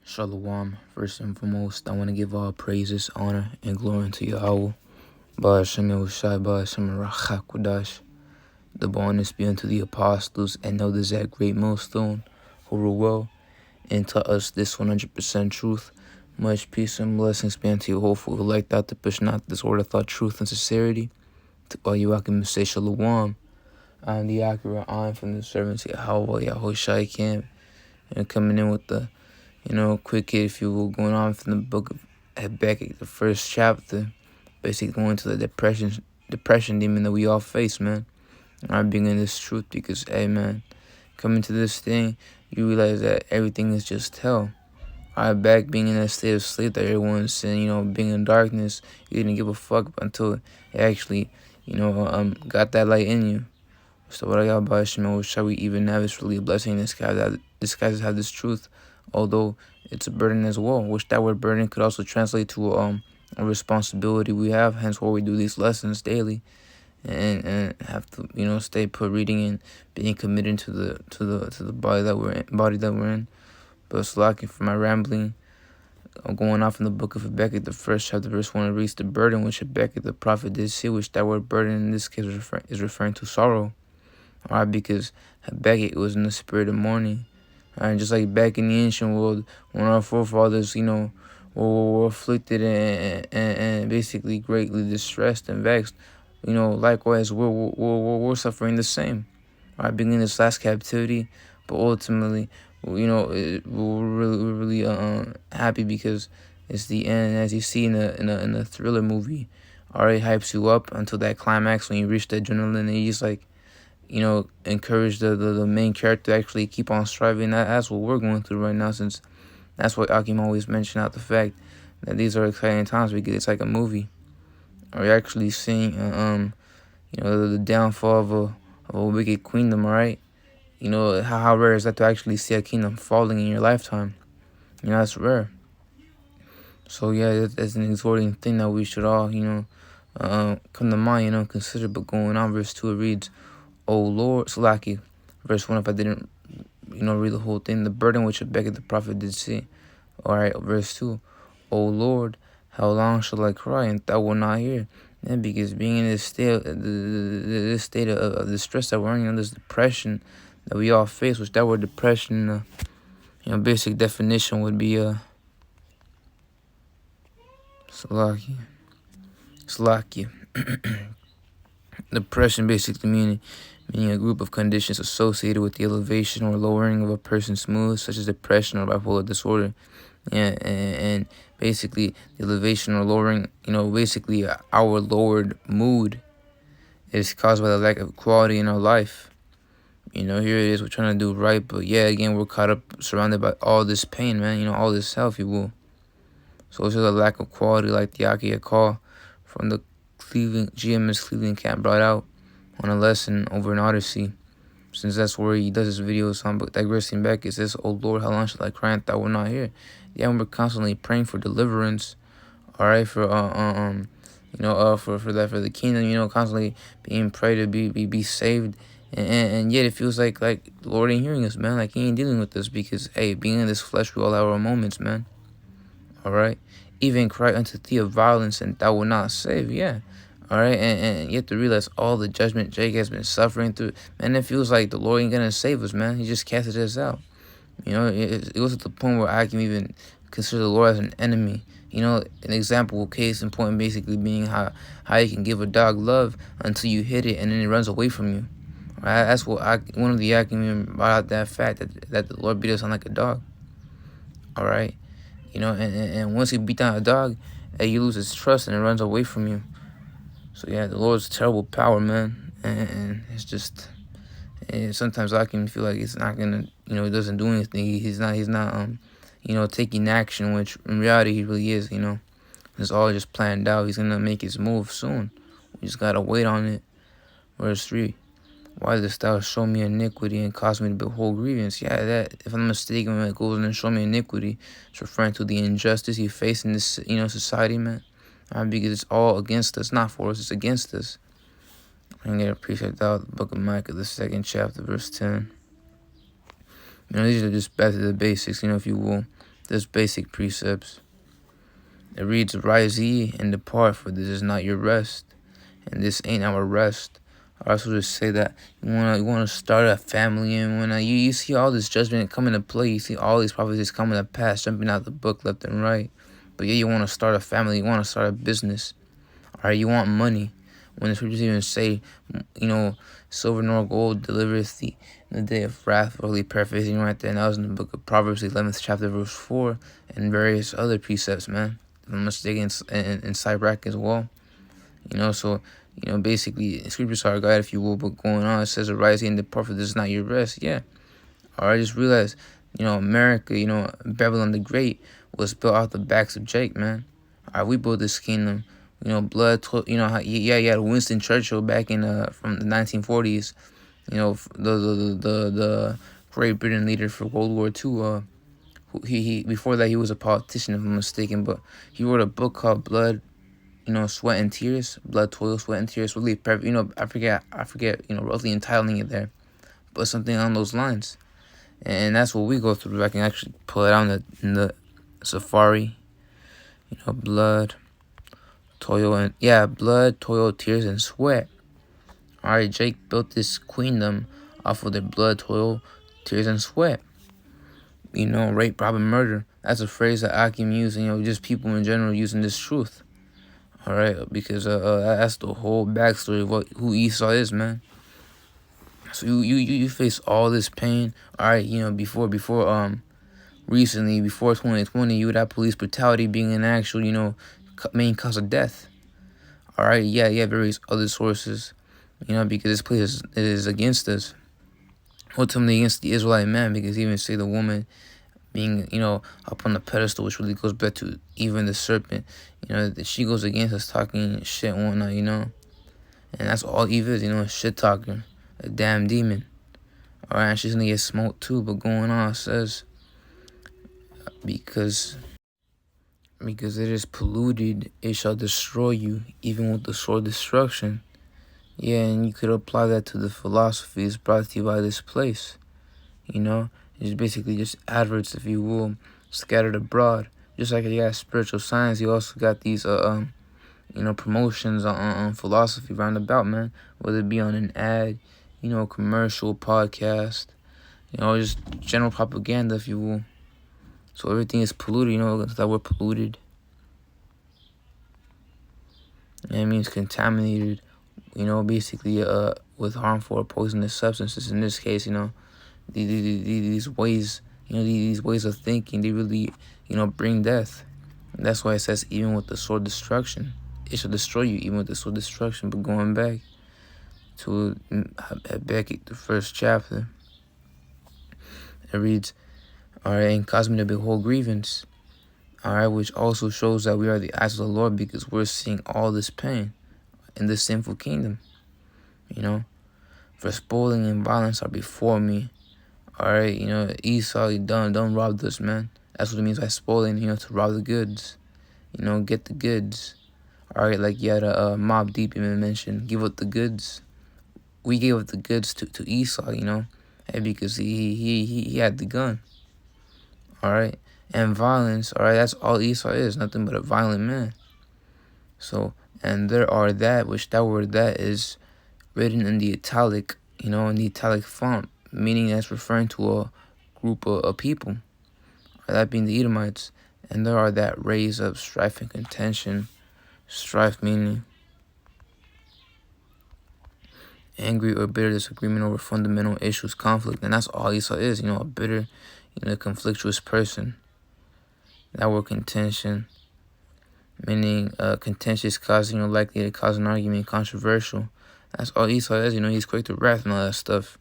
Shalom. First and foremost, I want to give all praises, honor, and glory to Yahweh. Ba'ashem Yahushai, Ba'ashem Rachakwadash. The bonus be unto the apostles and elders at Great Millstone, who rule well and taught us this 100% truth. Much peace and blessings be unto you, hopeful who like that to push not this word of thought, truth, and sincerity. To all you, I can say Shalom. I am the accurate iron from the servants of Yahweh, Yahushai camp, and coming in with the quick hit, if you will, going on from the book of Habakkuk, the first chapter, basically going to the depression demon that we all face, man. And I bring in this truth because, hey, man, coming to this thing, you realize that everything is just hell. Back being in that state of sleep that everyone's saying, being in darkness, you didn't give a fuck until it actually, got that light in you. So what I got about Shemo, shall we even have it's really a blessing in this guy that this guy have this truth, although it's a burden as well, which that word burden could also translate to a responsibility we have, hence why we do these lessons daily and have to, stay put reading and being committed to the body that we're in. But it's lacking for my rambling. I'm going off in the book of Habakkuk, the first chapter, verse 1, it reads the burden which Habakkuk the prophet did see, which that word burden in this case is referring to sorrow. Alright, because Habakkuk was in the spirit of mourning. Alright, just like back in the ancient world, when our forefathers, were afflicted and basically greatly distressed and vexed, likewise, we're suffering the same. Alright, being in this last captivity, but ultimately, we're really happy because it's the end. As you see in a thriller movie, already hypes you up until that climax when you reach the adrenaline and you just like, encourage the main character to actually keep on striving. That's what we're going through right now, since that's what Akim always mentioned out the fact that these are exciting times because it's like a movie. Or you're actually seeing, the downfall of a wicked kingdom, right? How rare is that to actually see a kingdom falling in your lifetime? That's rare. So yeah, that's an exhorting thing that we should all, come to mind, consider. But going on, verse 2, it reads, O Lord, Salaki, verse 1, if I didn't, read the whole thing, the burden which Habakkuk the prophet did see. Alright, verse 2, O Lord, how long shall I cry and thou wilt not hear? Yeah, because being in this state, this state of distress that we're in, this depression that we all face, which that word depression, basic definition would be, Salaki. Depression basically meaning a group of conditions associated with the elevation or lowering of a person's mood, such as depression or bipolar disorder. Yeah, and basically the elevation or lowering, basically our lowered mood is caused by the lack of quality in our life. Here it is, we're trying to do right, but yeah, again, we're caught up, surrounded by all this pain, man, all this hell, if you will. So it's just a lack of quality, like the Akia call from the GMS Cleveland camp brought out on a lesson over in Odyssey, since that's where he does his videos on. But digressing back, it says, "Oh Lord, how long shall I cry and thou wilt not hear?" Yeah, and we're constantly praying for deliverance, all right, for for the kingdom, constantly being prayed to be saved, and yet it feels like the Lord ain't hearing us, man. Like he ain't dealing with us because, hey, being in this flesh, we all have our moments, man. All right, even cry unto thee of violence and thou will not save. Yeah. All right, and you have to realize all the judgment Jake has been suffering through. Man, it feels like the Lord ain't gonna save us, man. He just casted us out. It goes to the point where I can even consider the Lord as an enemy. An example, case in point, basically being how you can give a dog love until you hit it and then it runs away from you. Right? That's what one of the Akim brought out, that fact that the Lord beat us on like a dog. All right, and once you beat down a dog, you lose its trust and it runs away from you. So yeah, the Lord's terrible power, man, and it's just, and sometimes I can feel like it's not gonna, he doesn't do anything. He's not, taking action, which in reality he really is. It's all just planned out. He's gonna make his move soon. We just gotta wait on it. Verse 3. Why dost thou show me iniquity and cause me to behold grievance? Yeah, that, if I'm mistaken, when it goes and show me iniquity, it's referring to the injustice you face in this, society, man. Because it's all against us, not for us, it's against us. I'm going to appreciate that, the book of Micah, the 2nd chapter, verse 10. These are just back to the basics, if you will. Just basic precepts. It reads, "Rise ye and depart, for this is not your rest, and this ain't our rest." I also just say that you wanna start a family, and when you see all this judgment coming to play, you see all these prophecies coming to pass, jumping out the book left and right. But yeah, you want to start a family, you want to start a business, all right? You want money. When the scriptures even say, silver nor gold delivereth thee in the day of wrath, really paraphrasing right there, and that was in the book of Proverbs, 11th chapter, verse 4, and various other precepts, man. If I'm mistaken, in Sirach as well. So, basically, scriptures are a guide, if you will, but going on, it says, "Arise and depart, for this is not your rest." Yeah. All right, just realize, America, Babylon the Great was built off the backs of Jake, man. All right, we built this kingdom. You had Winston Churchill back in from the 1940s. The Great Britain leader for World War II. He before that he was a politician, if I'm mistaken, but he wrote a book called Blood, Sweat and Tears, Blood, Toil, Sweat and Tears. Really, I forget, roughly entitling it there, but something along those lines. And that's what we go through. I can actually pull it out in the Safari. Blood, toil, tears, and sweat. Alright, Jake built this queendom off of their blood, toil, tears, and sweat. Rape, rob, and murder. That's a phrase that Akim used, just people in general using this truth. Alright, because that's the whole backstory of who Esau is, man. So you face all this pain. Alright, recently, before 2020, you would have police brutality being an actual, main cause of death. Alright, yeah, various other sources, because this place is against us. Ultimately against the Israelite man, because even say the woman being, up on the pedestal, which really goes back to even the serpent, that she goes against us talking shit and whatnot, and that's all Eve is, shit talker, a damn demon. Alright, and she's gonna get smoked too, but going on, it says, because it is polluted, it shall destroy you, even with the sword destruction. Yeah, and you could apply that to the philosophies brought to you by this place. It's basically just adverts, if you will, scattered abroad. Just like you got spiritual science, you also got these promotions on philosophy roundabout, man. Whether it be on an ad, commercial, podcast, just general propaganda, if you will. So everything is polluted, that we're polluted. And it means contaminated, basically with harmful or poisonous substances. In this case, these ways, these ways of thinking, they really, bring death. And that's why it says, even with the sword destruction, it shall destroy you, even with the sword destruction. But going back to Habakkuk, the first chapter, it reads, alright, and cause me to behold grievance. Alright, which also shows that we are the eyes of the Lord, because we're seeing all this pain in this sinful kingdom. For spoiling and violence are before me. Alright, Esau, you don't rob this, man. That's what it means by spoiling, to rob the goods. Get the goods. Alright, like you had a Mobb Deep even mentioned, give up the goods. We gave up the goods to Esau, because he had the gun. Alright, and violence, alright, that's all Esau is, nothing but a violent man. So, and there are that, which that word that is written in the italic, in the italic font, meaning that's referring to a group of people, or that being the Edomites. And there are that raise up strife and contention. Strife meaning angry or bitter disagreement over fundamental issues, conflict, and that's all Esau is, a bitter, conflictuous person. That word contention, meaning contentious, causing, likely to cause an argument, controversial. That's all Esau is, he's quick to wrath and all that stuff.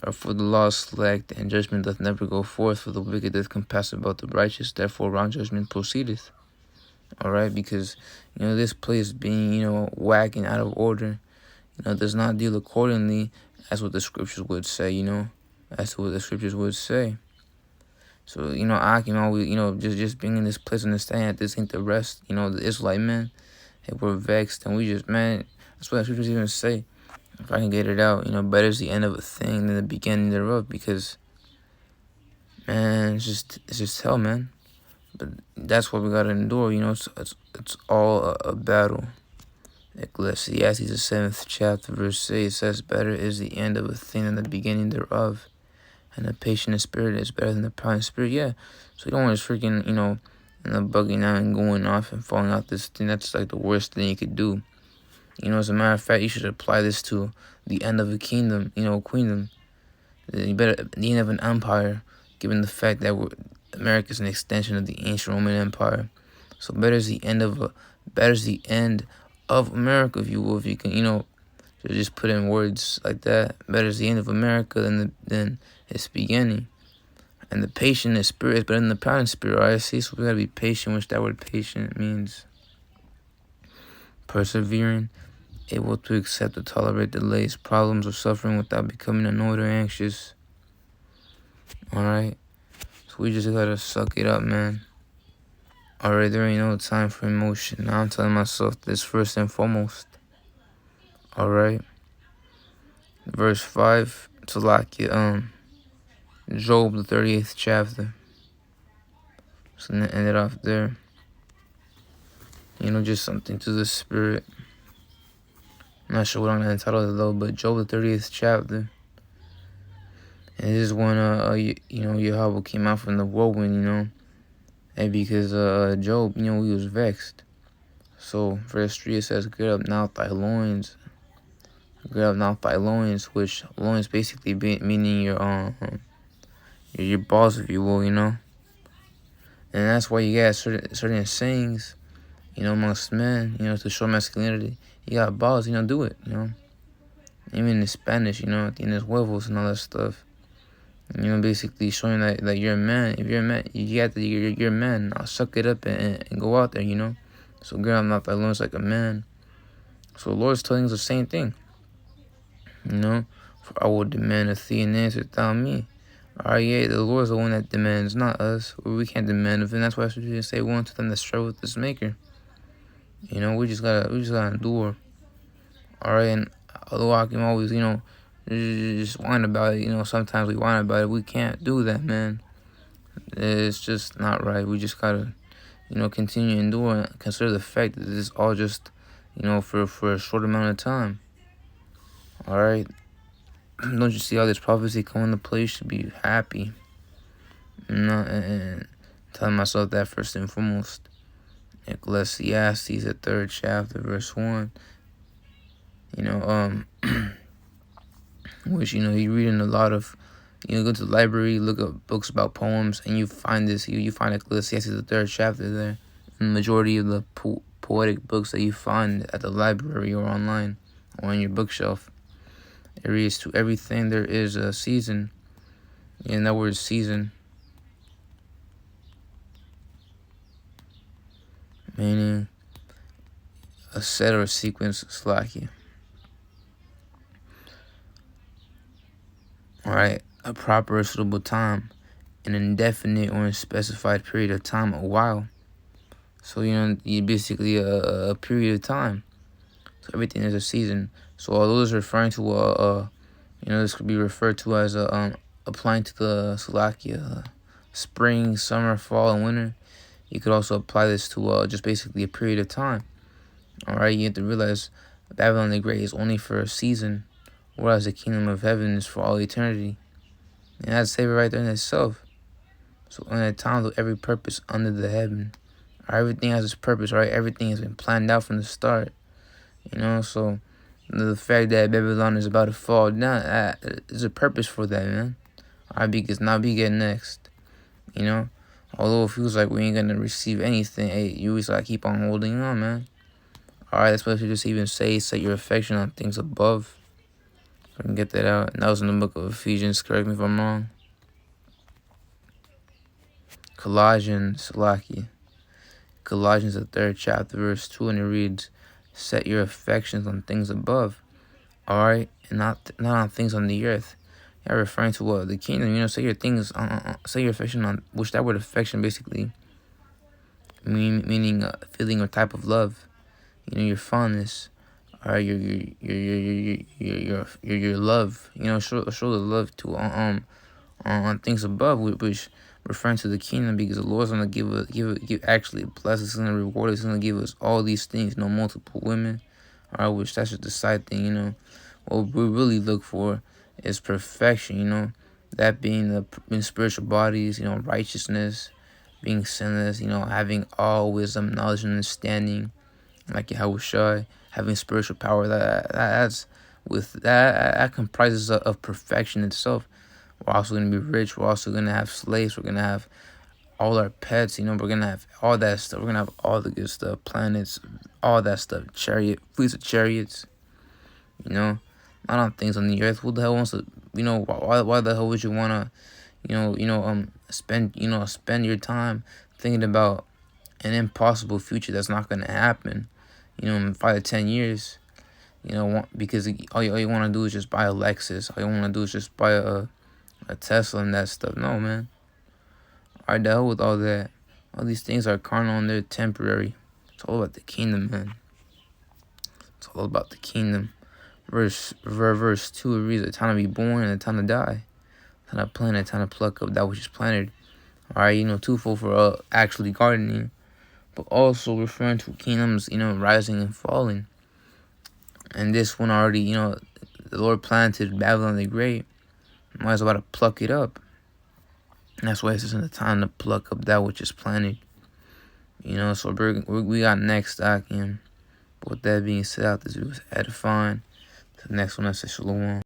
Or for the law is select, and judgment doth never go forth, for the wicked doth compass about the righteous, therefore wrong judgment proceedeth. Alright, because, this place being, whack and out of order, does not deal accordingly as what the scriptures would say, as what the scriptures would say. So, I can always, just being in this place, understanding that this ain't the rest, the Israelite men, hey, we're vexed, and we just, man, that's what the scriptures even say. If I can get it out, better is the end of a thing than the beginning thereof, because, Man, it's just hell, man. But that's what we gotta endure, you know. It's all a battle. Ecclesiastes, the 7th chapter, verse 6 says, "Better is the end of a thing than the beginning thereof, and a patient spirit is better than the proud spirit." Yeah, so you don't want to freaking, bugging out and going off and falling out this thing. That's like the worst thing you could do. You know, as a matter of fact, you should apply this to the end of a kingdom, queendom. The end of an empire, given the fact that America is an extension of the ancient Roman Empire. So better is the end of America, if you will, if you can, just put in words like that. Better is the end of America than its beginning. And the patient in spirit is better than the proud in spirit. Alright, see, so we gotta be patient, which that word patient means persevering, able to accept or tolerate delays, problems, or suffering without becoming annoyed or anxious. Alright? So we just gotta suck it up, man. Alright, there ain't no time for emotion. Now I'm telling myself this first and foremost. Alright? Verse 5, Salakia, Job, the 38th chapter. So I'm gonna end it off there. Just something to the spirit. I'm not sure what I'm gonna entitle it though, but Job, the 30th chapter. And this is when Yahweh came out from the whirlwind, and because Job, he was vexed. So verse 3 it says, "Gird up now thy loins." Gird up now thy loins, which loins basically meaning your balls, if you will, And that's why you got certain sayings, amongst men, to show masculinity. You got balls, do it, Even in Spanish, tienes huevos and all that stuff. Basically showing that you're a man. If you're a man, you're a man. Now suck it up and go out there, So gird up not thy loins like a man. So the Lord's telling us the same thing. For I will demand of thee and answer thou me. Alright, yeah, the Lord's the one that demands, not us. We can't demand of him. That's why I should say one to them that strive with this maker. We just gotta endure. Alright, and although I can always, just whine about it, sometimes we whine about it. We can't do that, man. It's just not right. We just gotta, continue to endure and consider the fact that this is all just, for a short amount of time. Alright? Don't you see all this prophecy come into play? You should be happy. And telling myself that first and foremost. Ecclesiastes, the 3rd chapter, verse 1. Which, you reading a lot of, go to the library, look up books about poems, and you find this, you find Ecclesiastes, the 3rd chapter there. And the majority of the poetic books that you find at the library or online or on your bookshelf, it reads, "To everything there is a season." And that word season, meaning a set or a sequence, Slakia. Alright, a proper or suitable time, an indefinite or unspecified period of time, a while. So, you basically a period of time. So everything is a season. So although this is referring to this could be referred to as applying to the Salakia, spring, summer, fall, and winter. You could also apply this to just basically a period of time. Alright, you have to realize Babylon the Great is only for a season, whereas the kingdom of heaven is for all eternity. And that's saving right there in itself. So in a time of every purpose under the heaven. Everything has its purpose, right? Everything has been planned out from the start. So the fact that Babylon is about to fall down, there's a purpose for that, man. Alright, because now we get next. Although it feels like we ain't gonna receive anything, hey, you always gotta keep on holding on, man. Alright, that's what you just even say, set your affection on things above. If I can get that out. And that was in the book of Ephesians, correct me if I'm wrong. Colossians, Salaki. Colossians, the 3rd chapter, verse 2, and it reads, "Set your affections on things above." Alright, and not on things on the earth. You're referring to the kingdom, set your things set your affection on, which that word affection basically meaning feeling or type of love. Your fondness, or your love. Show the love to on things above, which referring to the kingdom, because the Lord's gonna give actually bless us and reward us. He's gonna give us all these things, multiple women. All right, which that's just the side thing, What we really look for is perfection, that being in spiritual bodies, righteousness, being sinless, having all wisdom, knowledge, and understanding, like Yahushua, having spiritual power. That comprises of perfection itself. We're also gonna be rich. We're also gonna have slaves. We're gonna have all our pets. We're gonna have all that stuff. We're gonna have all the good stuff, planets, all that stuff, fleets of chariots. Not on things on the earth. Who the hell wants to? Why the hell would you wanna, spend your time thinking about an impossible future that's not gonna happen, in 5 to 10 years, because all you want to do is just buy a Lexus. All you want to do is just buy a Tesla and that stuff. No, man. Alright, the hell with all that. All these things are carnal and they're temporary. It's all about the kingdom, man. It's all about the kingdom. Verse 2, it reads, a time to be born and a time to die. A time to plant, a time to pluck up that which is planted. Alright, twofold for actually gardening, but also referring to kingdoms, rising and falling. And this one already, the Lord planted Babylon the Great. Might as well to pluck it up. And that's why it's just in the time to pluck up that which is planted. So we got next again. But with that being said, this was edifying. To the next one, I say shalom.